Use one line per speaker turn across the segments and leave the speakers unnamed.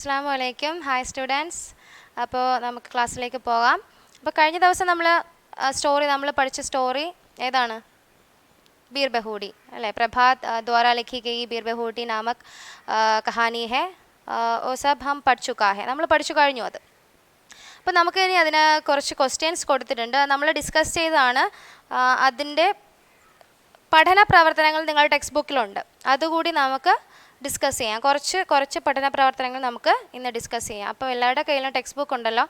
അസ്സലാമു അലൈക്കും. Hi students. അപ്പോൾ നമുക്ക് ക്ലാസ്സിലേക്ക് പോകാം. അപ്പോൾ കഴിഞ്ഞ ദിവസം നമ്മൾ പഠിച്ച സ്റ്റോറി ഏതാണ്? ബീർ ബഹൂടി അല്ലേ? പ്രഭാത് ദ്വാരാ ലിഖി ഗയി ബീർ ബഹൂടി നാമക് കഹാനി ഹെ. ഓ സബ് ഹം പഠ് ചുക്കാ ഹെ. നമ്മൾ പഠിച്ചു കഴിഞ്ഞു അത്. അപ്പോൾ നമുക്ക് ഇനി അതിന് കുറച്ച് ക്വസ്റ്റ്യൻസ് കൊടുത്തിട്ടുണ്ട്. നമ്മൾ ഡിസ്കസ് ചെയ്തതാണ്. അതിൻ്റെ പഠന പ്രവർത്തനങ്ങൾ നിങ്ങളുടെ ടെക്സ്റ്റ് ബുക്കിലുണ്ട്. അതുകൂടി നമുക്ക് ഡിസ്കസ് ചെയ്യാം. കുറച്ച് പഠന പ്രവർത്തനങ്ങൾ നമുക്ക് ഇന്ന് ഡിസ്കസ് ചെയ്യാം. അപ്പോൾ എല്ലാവരുടെ കയ്യിലും ടെക്സ്റ്റ് ബുക്ക് ഉണ്ടല്ലോ,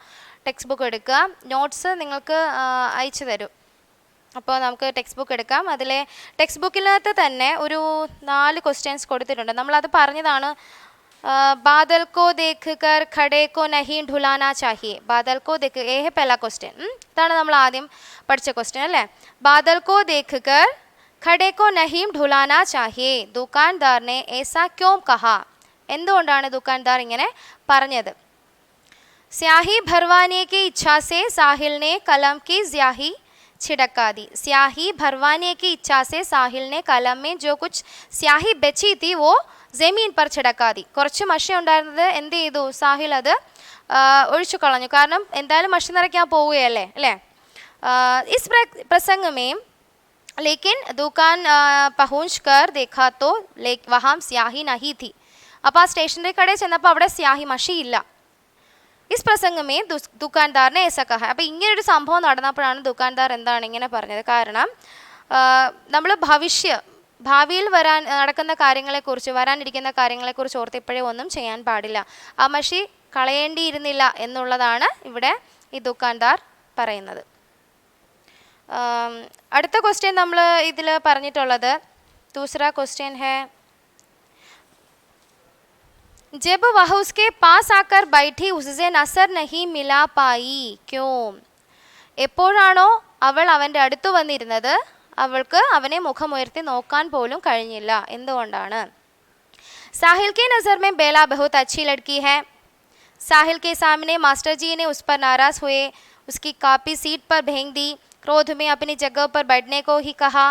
ടെക്സ്റ്റ് ബുക്ക് എടുക്കുക. നോട്ട്സ് നിങ്ങൾക്ക് അയച്ചു തരും. അപ്പോൾ നമുക്ക് ടെക്സ്റ്റ് ബുക്ക് എടുക്കാം. അതിലെ ടെക്സ്റ്റ് ബുക്കിനകത്ത് തന്നെ ഒരു 4 ക്വസ്റ്റ്യൻസ് കൊടുത്തിട്ടുണ്ട്. നമ്മളത് പറഞ്ഞതാണ്. बादल को देखकर खड़े को नहीं ढुलाना चाहिए. बादल को देख ये है पहला क्वेश्चन. ഇതാണ് നമ്മൾ ആദ്യം പഠിച്ച ക്വസ്റ്റ്യൻ അല്ലേ? बादल को देखकर खड़े को नहीं ढुलाना चाहिए. दुकानदार ने ऐसा क्यों कहा? എന്തുകൊണ്ടാണ് ദുക്കാൻദാർ ഇങ്ങനെ പറഞ്ഞത്? स्याही भरवाने की इच्छा से साहिल ने कलम की स्याही छिड़का दी. स्याही भरवाने की इच्छा से साहिल ने कलम में जो कुछ स्याही बची थी वो ജമീൻ പർ ചിടക്കാതി. കുറച്ച് മഷി ഉണ്ടായിരുന്നത് എന്ത് ചെയ്തു? സാഹിൽ അത് ഒഴിച്ചു കളഞ്ഞു. കാരണം എന്തായാലും മഷി നിറയ്ക്കാൻ പോവുകയല്ലേ അല്ലേ? ഇസ് പ്രസംഗമേം ലേക്കിൻ ദുക്കാൻ പഹുഞ്ച് കർ ദേഖാ തോ വഹാം സ്യാഹി നഹി ഥി. അപ്പോൾ ആ സ്റ്റേഷനറി കടയിൽ ചെന്നപ്പോൾ അവിടെ സ്യാഹി മഷി ഇല്ല. ഇസ് പ്രസംഗമേം ദുക്കാൻദാറിനെ ഏസ കഹ. അപ്പോൾ ഇങ്ങനൊരു സംഭവം നടന്നപ്പോഴാണ് ദുക്കാൻദാർ എന്താണ് ഇങ്ങനെ പറഞ്ഞത്. കാരണം നമ്മൾ ഭാവിയിൽ നടക്കുന്ന കാര്യങ്ങളെക്കുറിച്ച്, വരാനിരിക്കുന്ന കാര്യങ്ങളെക്കുറിച്ച് ഓർത്ത് ഇപ്പോഴേ ഒന്നും ചെയ്യാൻ പാടില്ല. ആ മഷി കളയേണ്ടിയിരുന്നില്ല എന്നുള്ളതാണ് ഇവിടെ ഈ ദുക്കാൻദാർ പറയുന്നത്. അടുത്ത ക്വസ്റ്റ്യൻ നമ്മൾ ഇതിൽ പറഞ്ഞിട്ടുള്ളത് ദൂസറ ക്വസ്റ്റ്യൻ ഹേ. जब वह उसके पास आकर बैठी उससे नजर नहीं मिला पाई क्यों? എപ്പോഴാണോ അവൾ അവൻ്റെ അടുത്ത് വന്നിരുന്നത് അവൾക്ക് അവനെ മുഖമുയർത്തി നോക്കാൻ പോലും കഴിഞ്ഞില്ല. എന്തുകൊണ്ടാണ്? साहिल के नज़र में बेला बहुत अच्छी लड़की है. साहिल के सामने मास्टर जी ने उस पर नाराज़ हुए उसकी कॉपी सीट पर फेंक दी. क्रोध में अपनी जगह पर बैठने को ही कहा.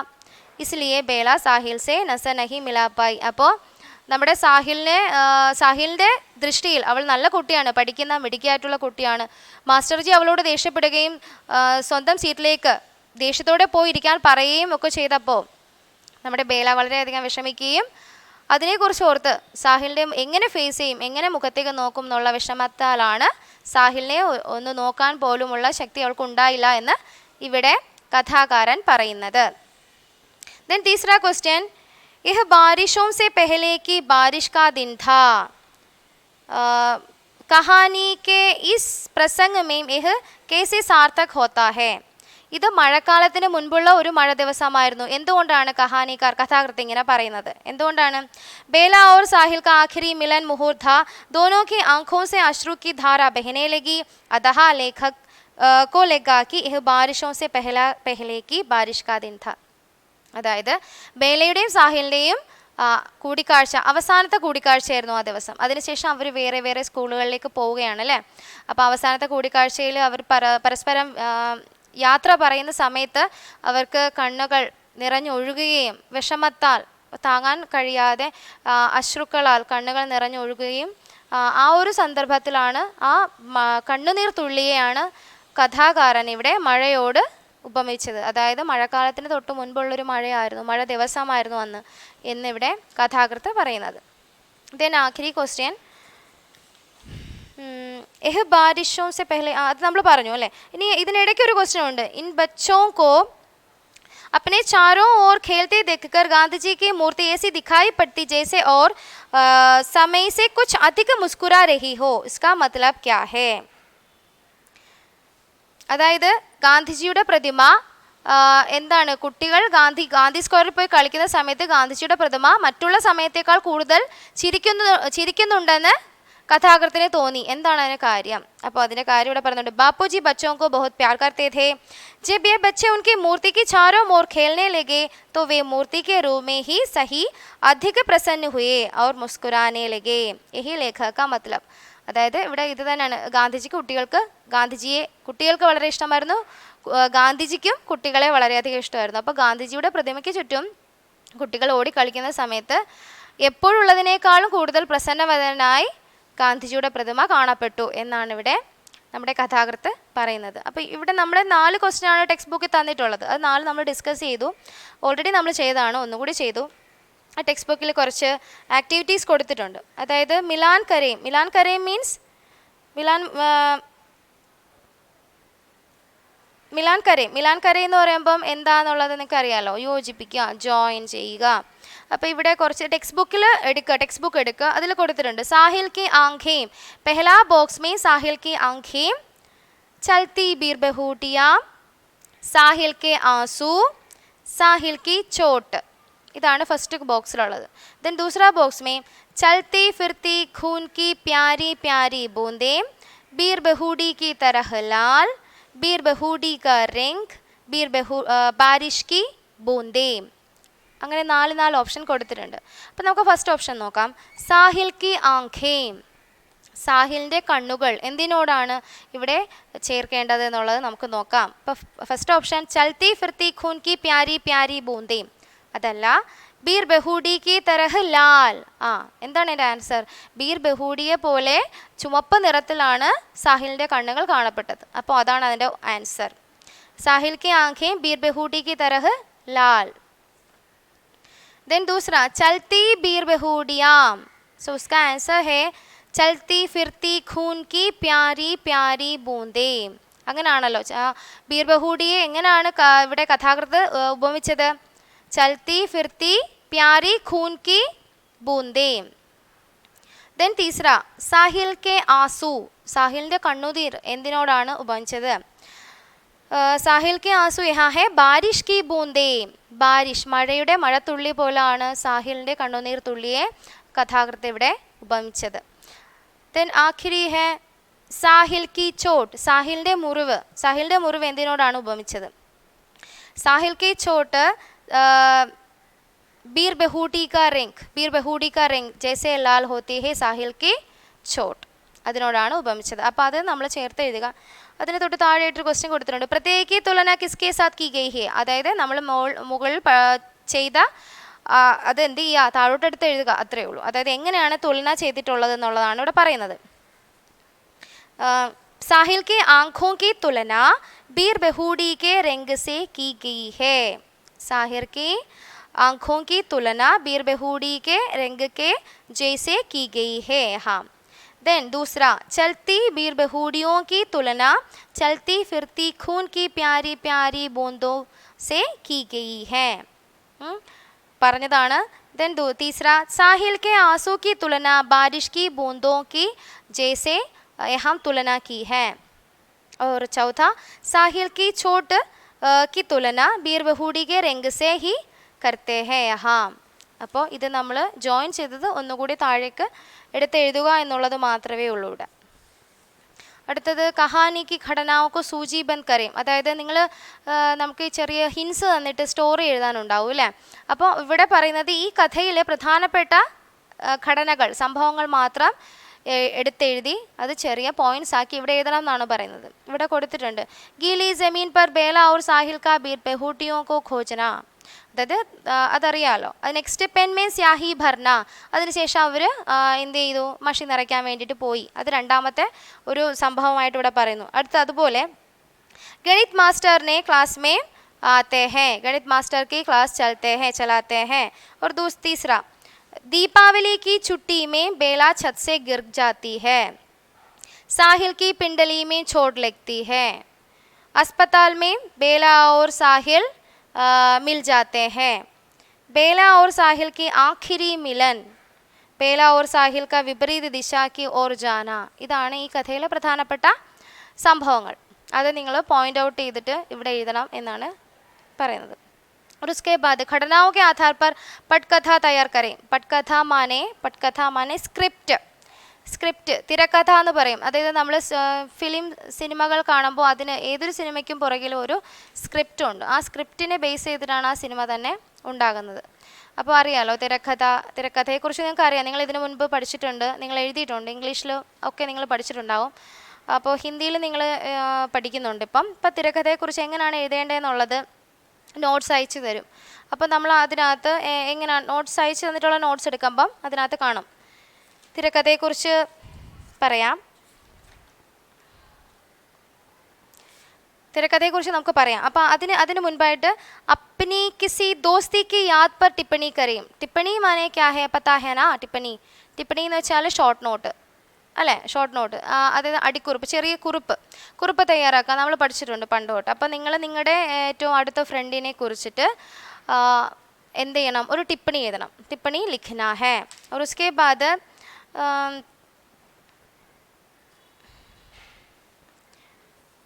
इसलिए बेला साहिल से नजर नहीं मिला पाई. അപ്പോൾ നമ്മുടെ സാഹിലിൻ്റെ ദൃഷ്ടിയിൽ അവൾ നല്ല കുട്ടിയാണ്, പഠിക്കുന്ന മിടുക്കിയായിട്ടുള്ള കുട്ടിയാണ്. മാസ്റ്റർ ജി അവളോട് ദേഷ്യപ്പെടുകയും സ്വന്തം സീറ്റിലേക്ക് ദേഷ്യത്തോടെ പോയിരിക്കാൻ പറയുകയും ഒക്കെ ചെയ്തപ്പോൾ നമ്മുടെ ബേല വളരെയധികം വിഷമിക്കുകയും അതിനെക്കുറിച്ച് ഓർത്ത് സാഹിലിനെ എങ്ങനെ ഫേസ് ചെയ്യും, എങ്ങനെ മുഖത്തേക്ക് നോക്കും എന്നുള്ള വിഷമത്താലാണ് സാഹിലിനെ ഒന്ന് നോക്കാൻ പോലുമുള്ള ശക്തി അവൾക്ക് ഉണ്ടായില്ല എന്ന് ഇവിടെ കഥാകാരൻ പറയുന്നത്. ദെൻ തീസറ ക്വസ്റ്റ്യൻ. यह बारिशों से पहले की बारिश का दिन था. कहानी के इस प्रसंग में यह कैसे सार्थक होता है? ഇത് മഴക്കാലത്തിന് മുൻപുള്ള ഒരു മഴ ദിവസമായിരുന്നു. എന്തുകൊണ്ടാണ് കഥാകൃത്ത് ഇങ്ങനെ പറയുന്നത്? എന്തുകൊണ്ടാണ്? ബേല और साहिल का आखिरी मिलन मुहूर्त था. दोनों की आंखों से अश्रु की धारा बहने लगी. अतः लेखक को लगा कि यह बारिशों से पहले की बारिश का दिन था. അതായത് ബേലയുടെയും സാഹിലിൻ്റെയും കൂടിക്കാഴ്ച, അവസാനത്തെ കൂടിക്കാഴ്ചയായിരുന്നു ആ ദിവസം. അതിനുശേഷം അവർ വേറെ വേറെ സ്കൂളുകളിലേക്ക് പോവുകയാണ് അല്ലേ? അപ്പോൾ അവസാനത്തെ കൂടിക്കാഴ്ചയിൽ അവർ പരസ്പരം യാത്ര പറയുന്ന സമയത്ത് അവർക്ക് കണ്ണുകൾ നിറഞ്ഞൊഴുകുകയും വിഷമത്താൽ താങ്ങാൻ കഴിയാതെ അശ്രുക്കളാൽ കണ്ണുകൾ നിറഞ്ഞൊഴുകുകയും ആ ഒരു സന്ദർഭത്തിലാണ് ആ കണ്ണുനീർ തുള്ളിയെയാണ് കഥാകാരൻ ഇവിടെ മഴയോട് ഉപമിച്ചത്. അതായത് മഴക്കാലത്തിന് തൊട്ട് മുൻപുള്ളൊരു മഴ ദിവസമായിരുന്നു അന്ന് എന്നിവിടെ കഥാകൃത്ത് പറയുന്നത്. Then ആഖിരി question. എഹ് ബാരിഷോ സെ പെഹ്ലെ. അത് നമ്മൾ പറഞ്ഞു അല്ലേ? ഇനി ഇതിനിടയ്ക്ക് ഒരു ക്വസ്റ്റ്യൻ ഉണ്ട്. ഇൻ ബച്ചോ കോ अपने चारों ओर खेलते देखकर गांधी जी की मूर्ति ऐसी दिखाई पड़ती जैसे और समय से कुछ अधिक मुस्कुरा रही हो. इसका मतलब क्या है? അതായത് ഗാന്ധിജിയുടെ പ്രതിമ എന്താണ്, കുട്ടികൾ ഗാന്ധി സ്ക്വയറിൽ പോയി കളിക്കുന്ന സമയത്ത് ഗാന്ധിജിയുടെ പ്രതിമ മറ്റുള്ള സമയത്തേക്കാൾ കൂടുതൽ ചിരിക്കുന്നുണ്ടെന്ന് കഥാകൃത്തിന് തോന്നി. എന്താണ് അതിന് കാര്യം? അപ്പോൾ അതിൻ്റെ കാര്യം ഇവിടെ പറയുന്നുണ്ട്. ബാപ്പുജി ബच्चों को बहुत प्यार करते थे. जब ये बच्चे उनकी मूर्ति की चारों ओर खेलने लगे तो वे मूर्ति के रूप में ही सही अधिक प्रसन्न हुए और मुस्कुराने लगे. यही लेखक का मतलब. അതായത് ഇവിടെ ഇത് തന്നെയാണ്. കുട്ടികൾക്ക് വളരെ ഇഷ്ടമായിരുന്നു, ഗാന്ധിജിക്കും കുട്ടികളെ വളരെയധികം ഇഷ്ടമായിരുന്നു. അപ്പോൾ ഗാന്ധിജിയുടെ പ്രതിമയ്ക്ക് ചുറ്റും കുട്ടികൾ ഓടിക്കളിക്കുന്ന സമയത്ത് എപ്പോഴുള്ളതിനേക്കാളും കൂടുതൽ പ്രസന്നവദനായി ഗാന്ധിജിയുടെ പ്രതിമ കാണപ്പെട്ടു എന്നാണ് ഇവിടെ നമ്മുടെ കഥാകൃത്ത് പറയുന്നത്. അപ്പോൾ ഇവിടെ നമ്മുടെ 4 ക്വസ്റ്റ്യനാണ് ടെക്സ്റ്റ് ബുക്കിൽ തന്നിട്ടുള്ളത്. അത് 4 നമ്മൾ ഡിസ്കസ് ചെയ്തു, ഓൾറെഡി നമ്മൾ ചെയ്തതാണ്, ഒന്നുകൂടി ചെയ്തു. ആ ടെക്സ്റ്റ് ബുക്കിൽ കുറച്ച് ആക്ടിവിറ്റീസ് കൊടുത്തിട്ടുണ്ട്. അതായത് മിലാൻ കരേം മീൻസ് മിലാൻ കരേ എന്ന് പറയുമ്പം എന്താണെന്നുള്ളത് നിങ്ങൾക്ക് അറിയാമല്ലോ, യോജിപ്പിക്കുക, ജോയിൻ ചെയ്യുക. അപ്പോൾ ഇവിടെ കുറച്ച് ടെക്സ്റ്റ് ബുക്ക് എടുക്കുക, അതിൽ കൊടുത്തിട്ടുണ്ട് സാഹിൽ കി ആംഖേം, പെഹ്ലാ ബോക്സ് മേ സാഹിൽ കി ആംഖേം, ചൽത്തി ബീർ ബഹൂട്ടിയാ, സാഹിൽ കെ ആംസൂ, സാഹിൽ കി ചോട്ട്. ഇതാണ് first ബോക്സിലുള്ളത്. Then ദൂസറാ box may Chalti ഫിർത്തി ഖൂൻ കി പ്യാരി പ്യാരി ബൂന്തേം, ബീർ ബഹൂടി കി തരഹ് ലാൽ, ബീർ ബഹൂടി കാ റിംഗ്, ബാരിഷ് കി ബൂന്തേം. അങ്ങനെ 4 ഓപ്ഷൻ കൊടുത്തിട്ടുണ്ട്. അപ്പം നമുക്ക് ഫസ്റ്റ് ഓപ്ഷൻ നോക്കാം. സാഹിൽ കി ആംഖേം, സാഹിലിൻ്റെ കണ്ണുകൾ എന്തിനോടാണ് ഇവിടെ ചേർക്കേണ്ടത് എന്നുള്ളത് നമുക്ക് നോക്കാം. ഇപ്പം ഫസ്റ്റ് ഓപ്ഷൻ ചൽത്തി ഫിർത്തി ഖൂൻ കി പ്യാരി പ്യാരി ബൂന്തേം, അതല്ല ബീർ ബഹൂടി കി തരഹ് ലാൽ. എന്താണ് എൻ്റെ ആൻസർ? ബീർ ബഹൂഡിയെ പോലെ ചുവപ്പ് നിറത്തിലാണ് സാഹിലിൻ്റെ കണ്ണുകൾ കാണപ്പെട്ടത്. അപ്പോൾ അതാണ് അതിൻ്റെ ആൻസർ. സാഹിൽ കി ആംഖേം ബീർ ബഹൂടി കി തരഹ് ലാൽ. देन दूसरा चलती बीर बहूडियाँ, सो उसका आंसर है चलती फिरती खून की प्यारी प्यारी बूंदे. അങ്ങനെയാണല്ലോ ബീർ ബഹൂഡിയെ എങ്ങനെയാണ് ഇവിടെ കഥാകൃത്ത് ഉപമിച്ചത്? ചൽത്തി ഫിർത്തി പ്യാരി ഖൂൻ കി ബൂന്തേ. ദെൻ തീസറ സാഹിൽ കെ ആസു, സാഹിലിൻ്റെ കണ്ണുനീർ എന്തിനോടാണ് ഉപമിച്ചത്? സാഹിൽ കെ ആസു യഹാ ഹെ ബാരിഷ് കി ബൂന്തേ, ബാരിഷ് മഴയുടെ മഴത്തുള്ളി പോലാണ് സാഹിലിൻ്റെ കണ്ണുനീർ തുള്ളിയെ കഥാകൃത്ത് ഇവിടെ ഉപമിച്ചത്. ദെൻ ആഖിരി ഹെ സാഹിൽ കി ചോട്ട്, സാഹിലിൻ്റെ മുറിവ് എന്തിനോടാണ് ഉപമിച്ചത്? സാഹിൽ കി ചോട്ട് ബീർ ബഹൂടി കാ റിംഗ് ജैसे लाल होती है साहिल की चोट, അതിനോടാണ് ഉപമിച്ചത്. അപ്പോൾ അത് നമ്മൾ ചേർത്ത് എഴുതുക. അതിന് തൊട്ട് താഴെയായിട്ടൊരു ക്വസ്റ്റ്യൻ കൊടുത്തിട്ടുണ്ട്. പ്രത്യേക തുലന കിസ്കെ സാത്ത് കി ഗയി ഹെ, അതായത് നമ്മൾ മുകളിൽ ചെയ്ത അത് എന്ത് ചെയ്യുക, താഴോട്ടെടുത്ത് എഴുതുക, അത്രയേ ഉള്ളൂ. അതായത് എങ്ങനെയാണ് തുലന ചെയ്തിട്ടുള്ളത് എന്നുള്ളതാണ് ഇവിടെ പറയുന്നത്. साहिल के आँखों की तुलना बीर बहूडी के रंग से की गई है, साहिर की आँखों की तुलना बीर बहूडी के रंग के जैसे की गई है. हाँ. देन दूसरा चलती बीर बहूडियों की तुलना चलती फिरती खून की प्यारी प्यारी बूंदों से की गई है. പറഞ്ഞതാണ്. देन तीसरा साहिल के आंसू की तुलना बारिश की बूंदों की जैसे यहाँ तुलना की है. और चौथा साहिल की चोट की तुलना बीर बहूडी के रंग से ही करते हैं यहाँ. അപ്പോൾ ഇത് നമ്മൾ ജോയിൻ ചെയ്തത് ഒന്നുകൂടി താഴേക്ക് എടുത്ത് എഴുതുക എന്നുള്ളത് മാത്രമേ ഉള്ളൂ ഇവിടെ. അടുത്തത് കഹാനിക്ക് ഘടനാവൊക്കെ സൂചിബന്ധ് കരയും, അതായത് നമുക്ക് ചെറിയ ഹിൻസ് തന്നിട്ട് സ്റ്റോറി എഴുതാനുണ്ടാവും അല്ലേ. അപ്പോൾ ഇവിടെ പറയുന്നത് ഈ കഥയിലെ പ്രധാനപ്പെട്ട ഘടനകൾ, സംഭവങ്ങൾ മാത്രം എടുത്തെഴുതി അത് ചെറിയ പോയിന്റ്സ് ആക്കി ഇവിടെ എഴുതണം എന്നാണ് പറയുന്നത്. ഇവിടെ കൊടുത്തിട്ടുണ്ട് ഗീലി ജമീൻ പർ ബേല ഔർ സാഹിൽ കാ ബീർ ബഹൂട്ടിയോ കോ ഖോജന, അതായത് അതറിയാമല്ലോ. അത് നെക്സ്റ്റ് പെൻ മീൻ സ്യാഹി ഭർന, അതിനുശേഷം അവർ എന്ത് ചെയ്തു, മഷി നിറയ്ക്കാൻ വേണ്ടിയിട്ട് പോയി. അത് രണ്ടാമത്തെ ഒരു സംഭവമായിട്ട് ഇവിടെ പറയുന്നു. അടുത്ത അതുപോലെ ഗണിത് മാസ്റ്ററിനെ ക്ലാസ് മേ ആത്തെ ഹേ, ഗണിത് മാസ്റ്റർ की क्लास चलाते हैं. और तीसरा दीपावली की छुट्टी में बेला छत से गिर जाती है, साहिल की पिंडली में चोट लगती है, अस्पताल में बेला और साहिल मिल जाते हैं, बेला और साहिल की आखिरी मिलन, बेला और साहिल का विपरीत दिशा की ओर जाना. ഇതാണ് ഈ കഥയിലെ പ്രധാനപ്പെട്ട സംഭവങ്ങൾ. അത് നിങ്ങൾ പോയിന്റ് ഔട്ട് ചെയ്തിട്ട് ഇവിടെ എഴുതണം എന്നാണ് പറയുന്നത്. और उसके बाद घटनाओं के आधार पर पटकथा तैयार करें. पटकथा माने സ്ക്രിപ്റ്റ് തിരക്കഥ എന്ന് പറയും. അതായത് നമ്മൾ സിനിമകൾ കാണുമ്പോൾ അതിന് ഏതൊരു സിനിമയ്ക്കും പുറകിൽ ഒരു സ്ക്രിപ്റ്റ് ഉണ്ട്. ആ സ്ക്രിപ്റ്റിനെ ബേസ് ചെയ്തിട്ടാണ് ആ സിനിമ തന്നെ ഉണ്ടാകുന്നത്. അപ്പോൾ അറിയാമല്ലോ തിരക്കഥയെക്കുറിച്ച് നിങ്ങൾക്ക് അറിയാം, നിങ്ങൾ ഇതിനു മുൻപ് പഠിച്ചിട്ടുണ്ട്, നിങ്ങൾ എഴുതിയിട്ടുണ്ട്, ഇംഗ്ലീഷിൽ ഒക്കെ നിങ്ങൾ പഠിച്ചിട്ടുണ്ടാവും. അപ്പോൾ ഹിന്ദിയിൽ നിങ്ങൾ പഠിക്കുന്നുണ്ട്. ഇപ്പം തിരക്കഥയെക്കുറിച്ച് എങ്ങനെയാണ് എഴുതേണ്ടതെന്നുള്ളത് നോട്ട്സ് അയച്ചു തരും. അപ്പോൾ നമ്മൾ അതിനകത്ത് എങ്ങനെയാണ് നോട്ട്സ് അയച്ചു തന്നിട്ടുള്ള നോട്ട്സ് എടുക്കുമ്പം അതിനകത്ത് കാണും തിരക്കഥയെക്കുറിച്ച് പറയാം. തിരക്കഥയെക്കുറിച്ച് നമുക്ക് പറയാം. അപ്പോൾ അതിന് മുൻപായിട്ട് അപ്നി കിസി ദോസ്തി കി യാദ് പർ ടിപ്പണി കരയും. ടിപ്പണി മാനെ ക്യാ ഹേ പത്താ ഹേ നാ? ടിപ്പണി എന്ന് വെച്ചാൽ ഷോർട്ട് നോട്ട് അല്ലേ? ഷോർട്ട് നോട്ട്, അതായത് അടിക്കുറിപ്പ്, ചെറിയ കുറിപ്പ് തയ്യാറാക്കുക. നമ്മൾ പഠിച്ചിട്ടുണ്ട് പണ്ട് തൊട്ട്. അപ്പോൾ നിങ്ങൾ നിങ്ങളുടെ ഏറ്റവും അടുത്ത ഫ്രണ്ടിനെ കുറിച്ചിട്ട് എന്ത് ചെയ്യണം? ഒരു ടിപ്പണി എഴുതണം. ടിപ്പണി ലിഖ്ന ഹേ. और उसके बाद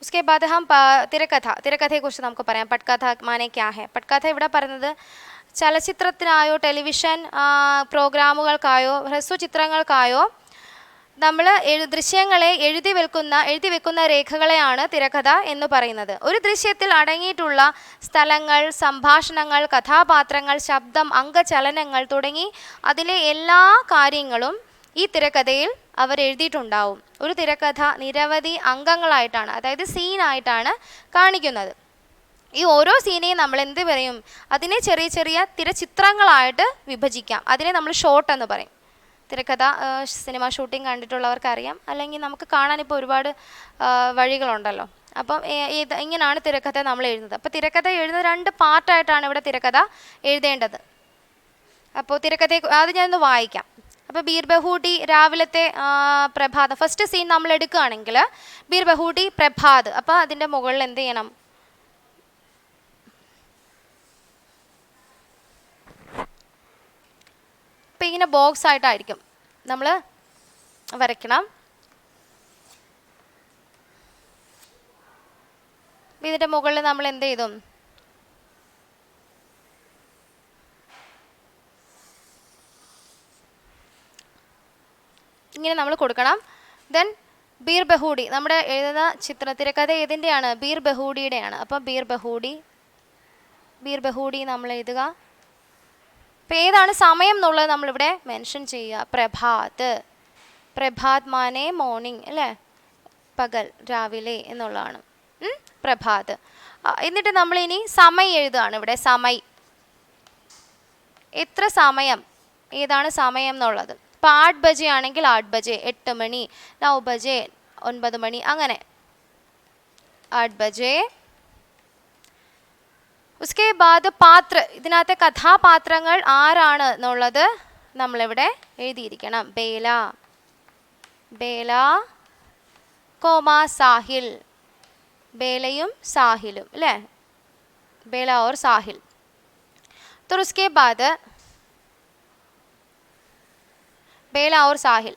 उसके बाद हम തിരക്കഥയെക്കുറിച്ച് നമുക്ക് പറയാം. പട്കഥ മാനെ ക്യാ ഹേ? പട്കഥ ഇവിടെ പറയുന്നത് ചലച്ചിത്രത്തിനായോ ടെലിവിഷൻ പ്രോഗ്രാമുകൾക്കായോ ഹ്രസ്വചിത്രങ്ങൾക്കായോ നമ്മൾ ദൃശ്യങ്ങളെ എഴുതി വെക്കുന്ന രേഖകളെയാണ് തിരക്കഥ എന്ന് പറയുന്നത്. ഒരു ദൃശ്യത്തിൽ അടങ്ങിയിട്ടുള്ള സ്ഥലങ്ങൾ, സംഭാഷണങ്ങൾ, കഥാപാത്രങ്ങൾ, ശബ്ദം, അംഗചലനങ്ങൾ തുടങ്ങി അതിലെ എല്ലാ കാര്യങ്ങളും ഈ തിരക്കഥയിൽ അവർ എഴുതിയിട്ടുണ്ടാവും. ഒരു തിരക്കഥ നിരവധി അംഗങ്ങളായിട്ടാണ്, അതായത് സീനായിട്ടാണ് കാണിക്കുന്നത്. ഈ ഓരോ സീനെയും നമ്മൾ എന്ത് പറയും? അതിനെ ചെറിയ ചെറിയ തിരച്ചിത്രങ്ങളായിട്ട് വിഭജിക്കാം. അതിനെ നമ്മൾ ഷോട്ട് എന്ന് പറയും. തിരക്കഥ സിനിമ ഷൂട്ടിംഗ് കണ്ടിട്ടുള്ളവർക്ക് അറിയാം, അല്ലെങ്കിൽ നമുക്ക് കാണാനിപ്പോൾ ഒരുപാട് വഴികളുണ്ടല്ലോ. അപ്പം ഇങ്ങനെയാണ് തിരക്കഥ നമ്മൾ എഴുതുന്നത്. അപ്പോൾ തിരക്കഥ എഴുതുന്നത് 2 പാർട്ടായിട്ടാണ് ഇവിടെ തിരക്കഥ എഴുതേണ്ടത്. അപ്പോൾ തിരക്കഥയെ അത് ഞാനൊന്ന് വായിക്കാം. അപ്പോൾ ബീർ ബഹൂടി രാവിലത്തെ പ്രഭാതം, ഫസ്റ്റ് സീൻ നമ്മൾ എടുക്കുകയാണെങ്കിൽ ബീർ ബഹൂടി പ്രഭാത്. അപ്പോൾ അതിൻ്റെ മുകളിൽ എന്ത് ചെയ്യണം? ഇപ്പം ഇങ്ങനെ ബോക്സ് ആയിട്ടായിരിക്കും നമ്മൾ വരയ്ക്കണം. ഇതിൻ്റെ മുകളിൽ നമ്മൾ എന്ത് ചെയ്തു? ഇങ്ങനെ നമ്മൾ കൊടുക്കണം. ദെൻ ബീർ ബഹൂടി, നമ്മുടെ എഴുതുന്ന തിരക്കഥ ഏതിൻ്റെയാണ്? ബീർ ബഹൂടിയുടെയാണ്. അപ്പം ബീർ ബഹൂടി നമ്മൾ എഴുതുക. അപ്പോൾ ഏതാണ് സമയം എന്നുള്ളത് നമ്മളിവിടെ മെൻഷൻ ചെയ്യുക. പ്രഭാത് മാനെ മോർണിംഗ് അല്ലേ? പകൽ, രാവിലെ എന്നുള്ളതാണ് പ്രഭാത്. എന്നിട്ട് നമ്മളിനി സമയം എഴുതുകയാണ്. ഇവിടെ സമയം, എത്ര സമയം, ഏതാണ് സമയം എന്നുള്ളത്. ഇപ്പോൾ 8 ബജെ ആണെങ്കിൽ 8 ബജെ, 8 മണി, 9 ബജെ 9 മണി, അങ്ങനെ 8 ബജെ. ഉസ്കെ ബാദ് പാത്ര, ഇതിനകത്തെ കഥാപാത്രങ്ങൾ ആരാണ് എന്നുള്ളത് നമ്മളിവിടെ എഴുതിയിരിക്കണം. ബേല കോമാ സാഹിൽ, ബേലയും സാഹിലും അല്ലേ? ബേല ഓർ സാഹിൽ. तो उसके बाद ബേല ഓർ സാഹിൽ.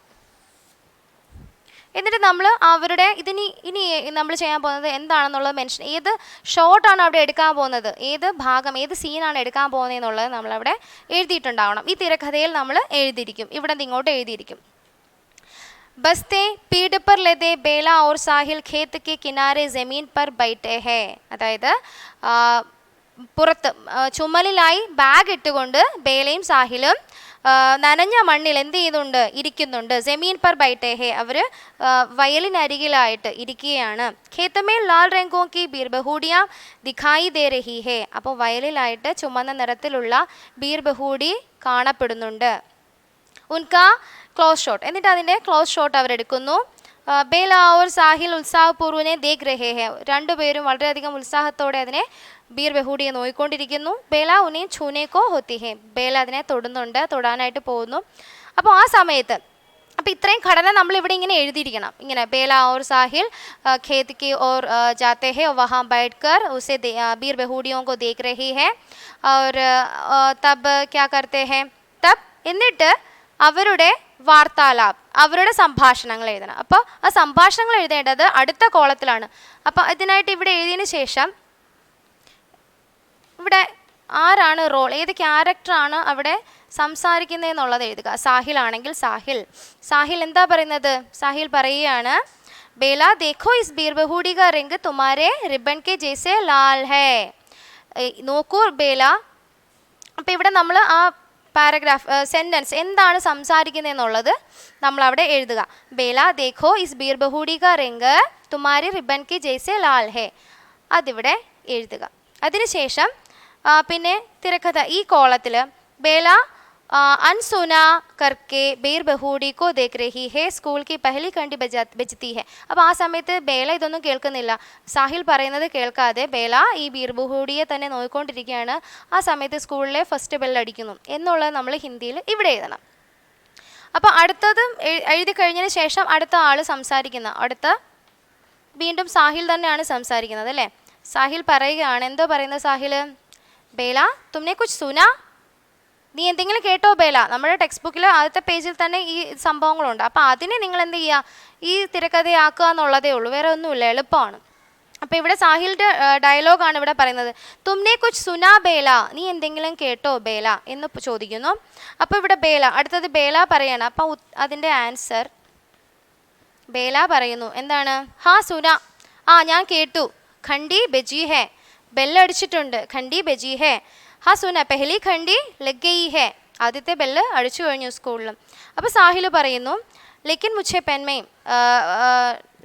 എന്നിട്ട് നമ്മൾ അവരുടെ ഇനി നമ്മൾ ചെയ്യാൻ പോകുന്നത് എന്താണെന്നുള്ളത് മെൻഷൻ, ഏത് ഷോട്ടാണ് അവിടെ എടുക്കാൻ പോകുന്നത്, ഏത് ഭാഗം, ഏത് സീനാണ് എടുക്കാൻ പോകുന്നത് എന്നുള്ളത് നമ്മളവിടെ എഴുതിയിട്ടുണ്ടാവണം. ഈ തിരക്കഥയിൽ നമ്മൾ എഴുതിയിരിക്കും, ഇവിടെ നിന്ന് ഇങ്ങോട്ട് എഴുതിയിരിക്കും. ബസ്തെ പീഡ് പർ ലെതെ ബേല ഓർ സാഹിൽ ഖേത്ത് കെ കിനാരെ ജമീൻ പർ ബൈഠേ ഹേ. അതായത് പുറത്ത് ചുമലിലായി ബാഗ് ഇട്ടുകൊണ്ട് ബേലയും സാഹിലും നനഞ്ഞ മണ്ണിൽ എന്ത് ചെയ്യുന്നുണ്ട്? ഇരിക്കുന്നുണ്ട്. ജമീൻ പർ ബൈഠേ ഹേ, അവർ വയലിനരികിലായിട്ട് ഇരിക്കുകയാണ്. ഖേത്തമേ ലാൽ രംഗോ കി ബീർ ബഹൂഡിയാ ദിഖായി ദേ രഹി ഹേ. അപ്പോൾ വയലിലായിട്ട് ചുമന്ന നിറത്തിലുള്ള ബീർ ബഹൂഡി കാണപ്പെടുന്നുണ്ട്. ഉൻകാ ക്ലോസ് ഷോട്ട്, എന്നിട്ട് അതിൻ്റെ ക്ലോസ് ഷോട്ട് അവരെടുക്കുന്നു. ബേല ഓർ സാഹിൽ ഉത്സാഹപൂർവ്വനെ ദേഖ് രഹേ ഹേ. രണ്ടുപേരും വളരെയധികം ഉത്സാഹത്തോടെ അതിനെ ബീർ ബഹൂഡിയെ നോയിക്കൊണ്ടിരിക്കുന്നു. ബേല ഉനെ ഛൂനേക്കോ ഹോത്തി ഹേ. ബേല അതിനെ തൊടാനായിട്ട് പോകുന്നു. അപ്പോൾ ആ സമയത്ത്, അപ്പോൾ ഇത്രയും ഘടന നമ്മളിവിടെ ഇങ്ങനെ എഴുതിയിരിക്കണം. ഇങ്ങനെ ബേല ഓർ സാഹിൽ ഖേത് കി ഓർ ജാത്തെ ഹേ വഹാ ബൈഠ് കർ ഉസെ ബീർ ബഹൂഡിയോ കോ ദേഖ് രഹി ഹേ ഓർ തബ് ക്യാ കർത്തെ ഹേ തബ്. എന്നിട്ട് അവരുടെ വാർത്താലാപ്, അവരുടെ സംഭാഷണങ്ങൾ എഴുതണം. അപ്പോൾ ആ സംഭാഷണങ്ങൾ എഴുതേണ്ടത് അടുത്ത കോളത്തിലാണ്. അപ്പോൾ ഇതിനായിട്ട് ഇവിടെ എഴുതിയതിന് ശേഷം ഇവിടെ ആരാണ് റോൾ, ഏത് ക്യാരക്ടറാണ് അവിടെ സംസാരിക്കുന്നതെന്നുള്ളത് എഴുതുക. സാഹിൽ ആണെങ്കിൽ സാഹിൽ എന്താ പറയുന്നത്? സാഹിൽ പറയുകയാണ്, ബേല ദേഖോ ഇസ് ബീർ ബഹൂഡി കാ രംഗ് തുമാരെ റിബൺ കെ ജൈസെ ലാൽ ഹേ. നോക്കൂ ബേല. അപ്പോൾ ഇവിടെ നമ്മൾ ആ പാരഗ്രാഫ് സെൻറ്റൻസ് എന്താണ് സംസാരിക്കുന്നതെന്നുള്ളത് നമ്മളവിടെ എഴുതുക. ബേല ദേഖോ ഇസ് ബീർ ബഹൂഡി കാ രംഗ് തുമാരി റിബൺ കി ജൈസെ ലാൽ ഹേ, അതിവിടെ എഴുതുക. അതിനുശേഷം പിന്നെ തിരക്കഥ ഈ കോളത്തിൽ ബേല अनसुना करके ബീർ ബഹൂടി को देख रही है स्कूल की पहली घंटी बजती है. അപ്പോൾ ആ സമയത്ത് ബേല ഇതൊന്നും കേൾക്കുന്നില്ല. സാഹിൽ പറയുന്നത് കേൾക്കാതെ ബേല ഈ ബീർ ബഹൂടിയെ തന്നെ നോക്കിക്കൊണ്ടിരിക്കുകയാണ്. ആ സമയത്ത് സ്കൂളിലെ ഫസ്റ്റ് ബെൽ അടിക്കുന്നു എന്നുള്ളത് നമ്മൾ ഹിന്ദിയിൽ ഇവിടെ എഴുതണം. അപ്പോൾ അടുത്തതും എഴുതി കഴിഞ്ഞതിന് ശേഷം അടുത്ത ആൾ സംസാരിക്കുന്ന വീണ്ടും സാഹിൽ തന്നെയാണ് സംസാരിക്കുന്നത് അല്ലേ. സാഹിൽ പറയുകയാണ്. എന്തോ പറയുന്നത് സാഹിൽ? ബേല തുമ്നെ കുച്ച് സുനാ, നീ എന്തെങ്കിലും കേട്ടോ ബേല? നമ്മുടെ ടെക്സ്റ്റ് ബുക്കിൽ ആദ്യത്തെ പേജിൽ തന്നെ ഈ സംഭവങ്ങളുണ്ട്. അപ്പോൾ അതിനെ നിങ്ങൾ എന്ത് ചെയ്യുക? ഈ തിരക്കഥയാക്കുക എന്നുള്ളതേ ഉള്ളൂ, വേറെ ഒന്നുമില്ല, എളുപ്പമാണ്. അപ്പോൾ ഇവിടെ സാഹിലിൻ്റെ ഡയലോഗാണ് ഇവിടെ പറയുന്നത്. തുമ്നെ കുച്ച് സുനാ ബേല, നീ എന്തെങ്കിലും കേട്ടോ ബേല എന്ന് ചോദിക്കുന്നു. അപ്പോൾ ഇവിടെ ബേല, അടുത്തത് ബേല പറയണം. അപ്പോൾ അതിൻ്റെ ആൻസർ ബേല പറയുന്നു. എന്താണ്? ഹാ സുന, ഞാൻ കേട്ടു. ഖണ്ഡി ബജി ഹേ, ബെല്ലടിച്ചിട്ടുണ്ട്. ഖണ്ഡി ബജി ഹേ. ഹാ സുന പെഹലി ഖണ്ഡി ലഗ് ഗയി ഹേ, ആദ്യത്തെ ബെല്ല് അടിച്ചു കഴിഞ്ഞു സ്കൂളിൽ. അപ്പോൾ സാഹിൽ പറയുന്നു ലേക്കിൻ മുझे പെൻ में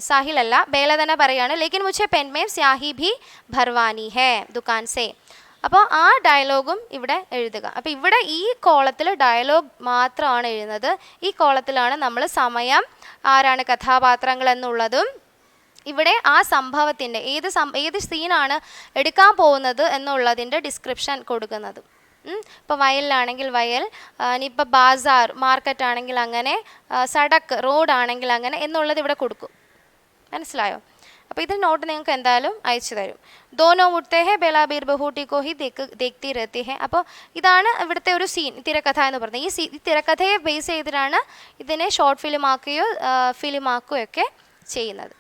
സാഹിൽ അല്ല ബേല തന്നെ പറയാണ്. ലേക്കിൻ മുझे പെൻ में സ്യാഹി ഭി ഭർവാനി ഹേ ദുകാൻ സേ. അപ്പോൾ ആ ഡയലോഗും ഇവിടെ എഴുതുക. അപ്പോൾ ഇവിടെ ഈ കോളത്തിൽ ഡയലോഗ് മാത്രമാണ് എഴുതുന്നത്. ഈ കോളത്തിലാണ് നമ്മൾ സമയം, ആരാണ് കഥാപാത്രങ്ങൾ എന്നുള്ളതും ഇവിടെ ആ സംഭവത്തിൻ്റെ ഏത് സീനാണ് എടുക്കാൻ പോകുന്നത് എന്നുള്ളതിൻ്റെ ഡിസ്ക്രിപ്ഷൻ കൊടുക്കുന്നത്. ഇപ്പോൾ വയലിലാണെങ്കിൽ വയൽ, ഇനിയിപ്പോൾ ബാസാർ മാർക്കറ്റ് ആണെങ്കിൽ അങ്ങനെ, സടക്ക് റോഡ് ആണെങ്കിൽ അങ്ങനെ എന്നുള്ളത് ഇവിടെ കൊടുക്കും. മനസ്സിലായോ? അപ്പോൾ ഇതിൽ നോട്ട് നിങ്ങൾക്ക് എന്തായാലും അയച്ചു തരും. ദോനോ ഉഠ്തേ ഹേ ബേല ബീർ ബഹൂട്ടി കോ ഹി ദേഖ്തി രഹത്തി ഹേ. അപ്പോൾ ഇതാണ് ഇവിടുത്തെ ഒരു സീൻ, തിരക്കഥ എന്ന് പറയുന്നത്. ഈ തിരക്കഥയെ ബേസ് ചെയ്തിട്ടാണ് ഇതിനെ ഷോർട്ട് ഫിലിമാക്കുകയോ ഫിലിമാക്കുകയോ ഒക്കെ ചെയ്യുന്നത്.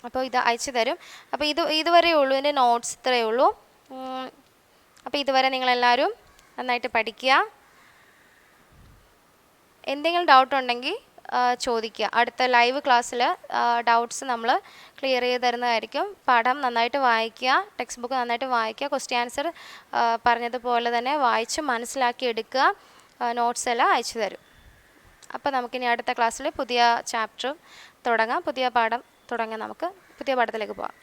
അപ്പോൾ ഇത് അയച്ചു തരും. അപ്പോൾ ഇതുവരെ ഉള്ളൂ, ഇതിൻ്റെ നോട്ട്സ് ഇത്രയേ ഉള്ളൂ. അപ്പോൾ ഇതുവരെ നിങ്ങളെല്ലാവരും നന്നായിട്ട് പഠിക്കുക. എന്തെങ്കിലും ഡൗട്ട് ഉണ്ടെങ്കിൽ ചോദിക്കുക. അടുത്ത ലൈവ് ക്ലാസ്സിൽ ഡൗട്ട്സ് നമ്മൾ ക്ലിയർ ചെയ്ത് തരുന്നതായിരിക്കും. പാഠം നന്നായിട്ട് വായിക്കുക, ടെക്സ്റ്റ് ബുക്ക് നന്നായിട്ട് വായിക്കുക, ക്വസ്റ്റ്യൻ ആൻസർ പറഞ്ഞതുപോലെ തന്നെ വായിച്ച് മനസ്സിലാക്കി എടുക്കുക. നോട്ട്സ് എല്ലാം അയച്ചു തരും. അപ്പോൾ നമുക്കിനി അടുത്ത ക്ലാസ്സിൽ പുതിയ ചാപ്റ്റർ തുടങ്ങാം, പുതിയ പാഠം തുടങ്ങാം. നമുക്ക് പുതിയ പാഠത്തിലേക്ക് പോകാം.